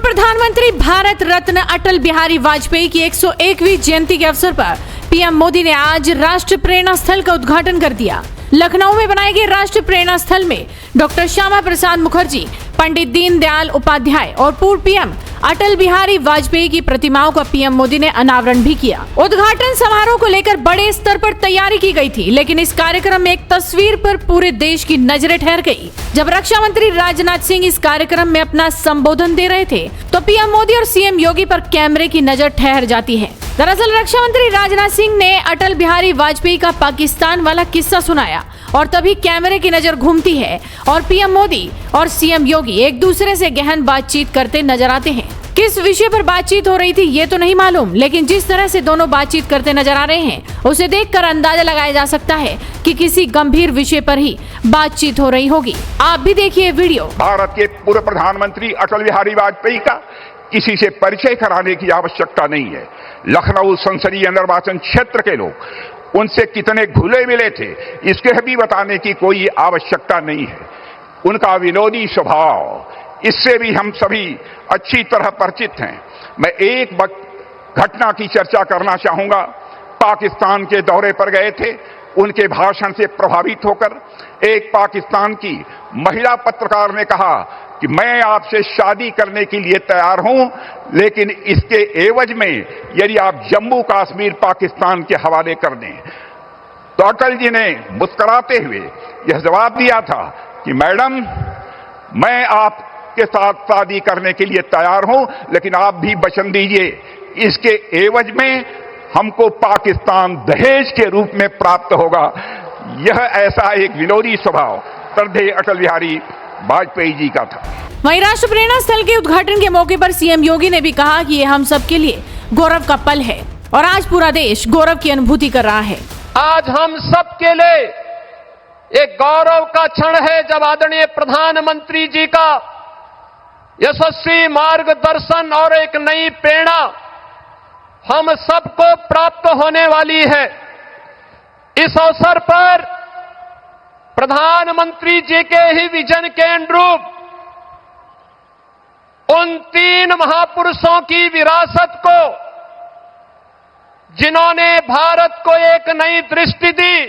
प्रधानमंत्री भारत रत्न अटल बिहारी वाजपेयी की 101वीं जयंती के अवसर पर पीएम मोदी ने आज राष्ट्रीय प्रेरणा स्थल का उद्घाटन कर दिया। लखनऊ में बनाए गए राष्ट्रीय प्रेरणा स्थल में डॉक्टर श्यामा प्रसाद मुखर्जी, पंडित दीनदयाल उपाध्याय और पूर्व पीएम अटल बिहारी वाजपेयी की प्रतिमाओं का पीएम मोदी ने अनावरण भी किया। उद्घाटन समारोह को लेकर बड़े स्तर पर तैयारी की गई थी, लेकिन इस कार्यक्रम में एक तस्वीर पर पूरे देश की नजरें ठहर गई। जब रक्षा मंत्री राजनाथ सिंह इस कार्यक्रम में अपना संबोधन दे रहे थे, तो पीएम मोदी और सीएम योगी पर कैमरे की नजर ठहर जाती है। दरअसल रक्षा मंत्री राजनाथ सिंह ने अटल बिहारी वाजपेयी का पाकिस्तान वाला किस्सा सुनाया और तभी कैमरे की नजर घूमती है और पीएम मोदी और सीएम योगी एक दूसरे से गहन बातचीत करते नजर आते हैं। किस विषय पर बातचीत हो रही थी ये तो नहीं मालूम, लेकिन जिस तरह से दोनों बातचीत करते नजर आ रहे हैं उसे देखकर अंदाजा लगाया जा सकता है कि किसी गंभीर विषय पर ही बातचीत हो रही होगी। आप भी देखिए वीडियो। भारत के पूर्व प्रधानमंत्री अटल बिहारी वाजपेयी का किसी से परिचय कराने की आवश्यकता नहीं है। लखनऊ संसदीय निर्वाचन क्षेत्र के लोग उनसे कितने घुले मिले थे इसके भी बताने की कोई आवश्यकता नहीं है। उनका विनोदी स्वभाव, इससे भी हम सभी अच्छी तरह परिचित हैं। मैं एक घटना की चर्चा करना चाहूंगा। पाकिस्तान के दौरे पर गए थे। उनके भाषण से प्रभावित होकर एक पाकिस्तान की महिला पत्रकार ने कहा कि मैं आपसे शादी करने के लिए तैयार हूं, लेकिन इसके एवज में यदि आप जम्मू कश्मीर पाकिस्तान के हवाले कर दें। तो अटल जी ने मुस्कुराते हुए यह जवाब दिया था कि मैडम, मैं आपके साथ शादी करने के लिए तैयार हूं, लेकिन आप भी वचन दीजिए इसके एवज में हमको पाकिस्तान दहेज के रूप में प्राप्त होगा। यह ऐसा एक विनोदी स्वभाव श्रद्धेय अटल बिहारी वाजपेयी जी का था। वहीं राष्ट्रीय प्रेरणा स्थल के उद्घाटन के मौके पर सीएम योगी ने भी कहा कि ये हम सबके लिए गौरव का पल है और आज पूरा देश गौरव की अनुभूति कर रहा है। आज हम सबके लिए एक गौरव का क्षण है जब आदरणीय प्रधानमंत्री जी का यशस्वी मार्गदर्शन और एक नई प्रेरणा हम सबको प्राप्त होने वाली है। इस अवसर पर प्रधानमंत्री जी के ही विजन के अनुरूप उन तीन महापुरुषों की विरासत को, जिन्होंने भारत को एक नई दृष्टि दी,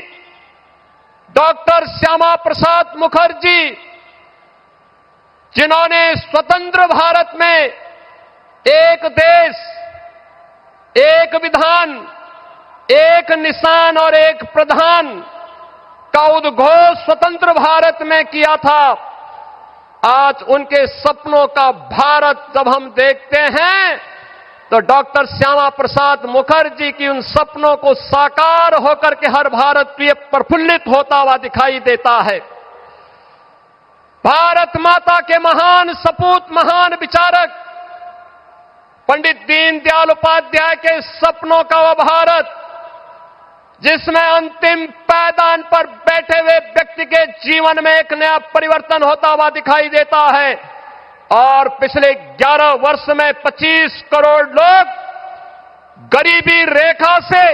डॉक्टर श्यामा प्रसाद मुखर्जी, जिन्होंने स्वतंत्र भारत में एक देश, एक विधान, एक निशान और एक प्रधान का उद्घोष स्वतंत्र भारत में किया था। आज उनके सपनों का भारत जब हम देखते हैं तो डॉक्टर श्यामा प्रसाद मुखर्जी की उन सपनों को साकार होकर के हर भारतीय प्रफुल्लित होता हुआ दिखाई देता है। भारत माता के महान सपूत, महान विचारक पंडित दीनदयाल उपाध्याय के सपनों का वह भारत जिसमें अंतिम पायदान पर बैठे हुए व्यक्ति के जीवन में एक नया परिवर्तन होता हुआ दिखाई देता है। और पिछले 11 वर्ष में 25 करोड़ लोग गरीबी रेखा से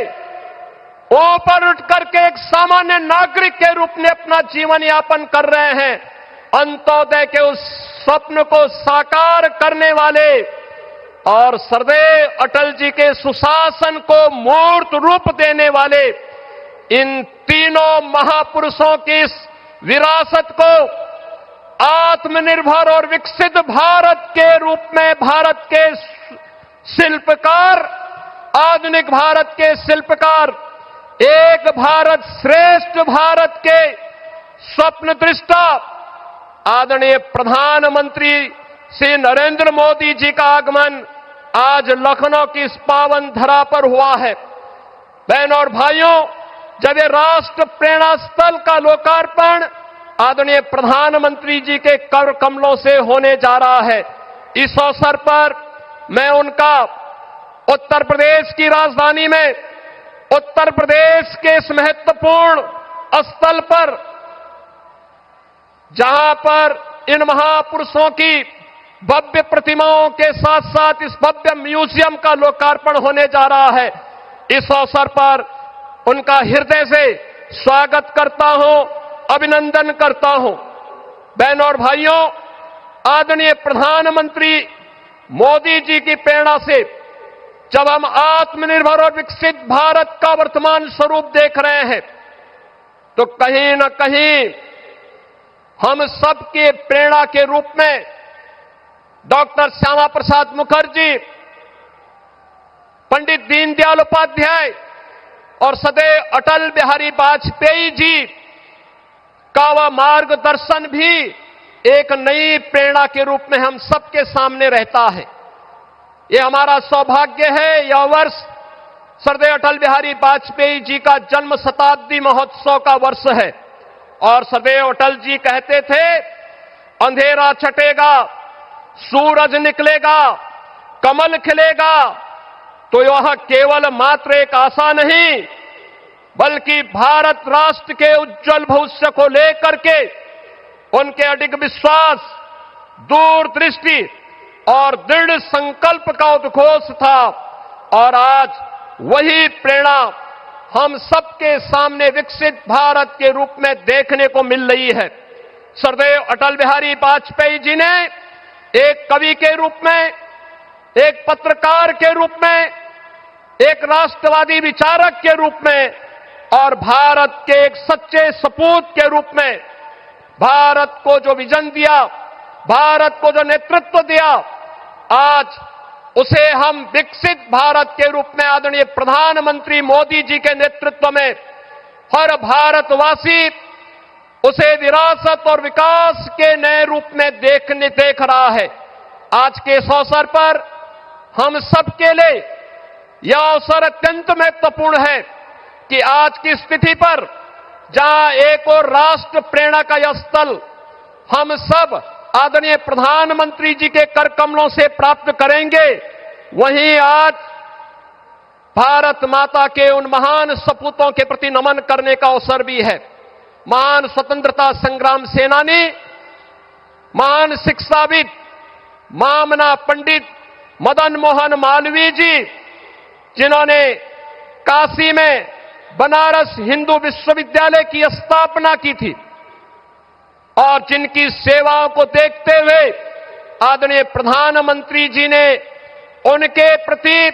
ऊपर उठ करके एक सामान्य नागरिक के रूप में अपना जीवन यापन कर रहे हैं। अंत्योदय के उस स्वप्न को साकार करने वाले और सरदेव अटल जी के सुशासन को मूर्त रूप देने वाले इन तीनों महापुरुषों की इस विरासत को आत्मनिर्भर और विकसित भारत के रूप में भारत के शिल्पकार, आधुनिक भारत के शिल्पकार, एक भारत श्रेष्ठ भारत के स्वप्न दृष्टा आदरणीय प्रधानमंत्री श्री नरेंद्र मोदी जी का आगमन आज लखनऊ की इस पावन धरा पर हुआ है। बहनों और भाइयों, जब ये राष्ट्र प्रेरणा स्थल का लोकार्पण आदरणीय प्रधानमंत्री जी के कर कमलों से होने जा रहा है, इस अवसर पर मैं उनका उत्तर प्रदेश की राजधानी में, उत्तर प्रदेश के इस महत्वपूर्ण स्थल पर जहां पर इन महापुरुषों की भव्य प्रतिमाओं के साथ साथ इस भव्य म्यूजियम का लोकार्पण होने जा रहा है, इस अवसर पर उनका हृदय से स्वागत करता हूं, अभिनंदन करता हूं। बहनों और भाइयों, आदरणीय प्रधानमंत्री मोदी जी की प्रेरणा से जब हम आत्मनिर्भर और विकसित भारत का वर्तमान स्वरूप देख रहे हैं, तो कहीं न कहीं हम सबके प्रेरणा के रूप में डॉक्टर श्यामा प्रसाद मुखर्जी, पंडित दीनदयाल उपाध्याय और सदैव अटल बिहारी वाजपेयी जी का वह मार्गदर्शन भी एक नई प्रेरणा के रूप में हम सबके सामने रहता है। ये हमारा सौभाग्य है, यह वर्ष सरदेव अटल बिहारी वाजपेयी जी का जन्म शताब्दी महोत्सव का वर्ष है। और सरदेव अटल जी कहते थे, अंधेरा छटेगा, सूरज निकलेगा, कमल खिलेगा, तो यह केवल मात्र एक आशा नहीं, बल्कि भारत राष्ट्र के उज्जवल भविष्य को लेकर के उनके अडिग विश्वास, दूरदृष्टि और दृढ़ संकल्प का उद्घोष था। और आज वही प्रेरणा हम सबके सामने विकसित भारत के रूप में देखने को मिल रही है। सरदेव अटल बिहारी वाजपेयी जी ने एक कवि के रूप में, एक पत्रकार के रूप में, एक राष्ट्रवादी विचारक के रूप में और भारत के एक सच्चे सपूत के रूप में भारत को जो विजन दिया, भारत को जो नेतृत्व दिया, आज उसे हम विकसित भारत के रूप में आदरणीय प्रधानमंत्री मोदी जी के नेतृत्व में हर भारतवासी उसे विरासत और विकास के नए रूप में देख रहा है। आज के इस अवसर पर हम सबके लिए यह अवसर अत्यंत महत्वपूर्ण है कि आज की स्थिति पर जहां एक और राष्ट्र प्रेरणा का यह स्थल हम सब आदरणीय प्रधानमंत्री जी के कर कमलों से प्राप्त करेंगे, वहीं आज भारत माता के उन महान सपूतों के प्रति नमन करने का अवसर भी है। महान स्वतंत्रता संग्राम सेनानी, महान शिक्षाविद, मामना पंडित मदन मोहन मालवीय जी, जिन्होंने काशी में बनारस हिंदू विश्वविद्यालय की स्थापना की थी और जिनकी सेवाओं को देखते हुए आदरणीय प्रधानमंत्री जी ने उनके प्रति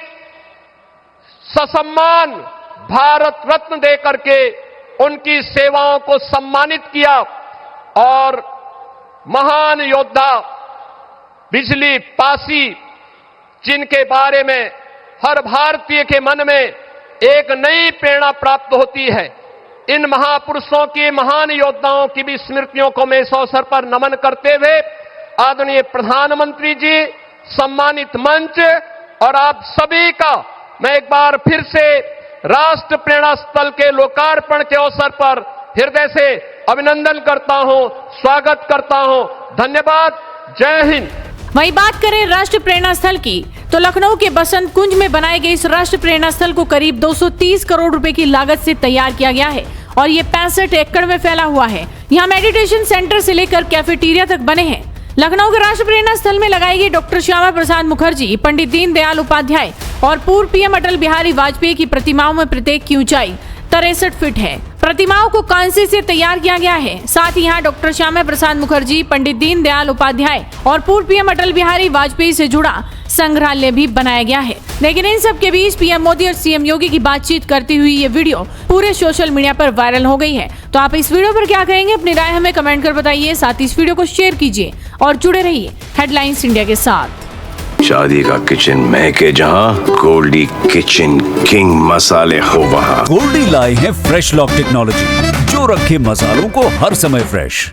ससम्मान भारत रत्न देकर के उनकी सेवाओं को सम्मानित किया। और महान योद्धा बिजली पासी, जिनके बारे में हर भारतीय के मन में एक नई प्रेरणा प्राप्त होती है, इन महापुरुषों की, महान योद्धाओं की भी स्मृतियों को मैं इस अवसर पर नमन करते हुए आदरणीय प्रधानमंत्री जी, सम्मानित मंच और आप सभी का मैं एक बार फिर से राष्ट्र प्रेरणा स्थल के लोकार्पण के अवसर पर हृदय से अभिनंदन करता हूं, स्वागत करता हूं। धन्यवाद। जय हिंद। वहीं बात करें राष्ट्र प्रेरणा स्थल की, तो लखनऊ के बसंत कुंज में बनाए गए इस राष्ट्र प्रेरणा स्थल को करीब 230 करोड़ रुपए की लागत से तैयार किया गया है और ये 65 एकड़ में फैला हुआ है। यहाँ मेडिटेशन सेंटर से लेकर कैफेटेरिया तक बने हैं। लखनऊ के राष्ट्र प्रेरणा स्थल में लगाई गई डॉक्टर श्यामा प्रसाद मुखर्जी, पंडित दीनदयाल उपाध्याय और पूर्व पीएम अटल बिहारी वाजपेयी की प्रतिमाओं में प्रत्येक की ऊंचाई 63 फीट है। प्रतिमाओं को कांसे से तैयार किया गया है। साथ ही यहाँ डॉक्टर श्यामा प्रसाद मुखर्जी, पंडित दीनदयाल उपाध्याय और पूर्व पीएम अटल बिहारी वाजपेयी से जुड़ा संग्रहालय भी बनाया गया है। लेकिन इन सब के बीच पीएम मोदी और सीएम योगी की बातचीत करती हुई ये वीडियो पूरे सोशल मीडिया पर वायरल हो गई है। तो आप इस वीडियो पर क्या कहेंगे, अपनी राय हमें कमेंट कर बताइए। साथ ही इस वीडियो को शेयर कीजिए और जुड़े रहिए हेडलाइंस इंडिया के साथ। शादी का किचन महके जहां, गोल्डी किचन किंग मसाले हो वहां। गोल्डी लाए हैं फ्रेश लॉक टेक्नोलॉजी, जो रखे मसालों को हर समय फ्रेश।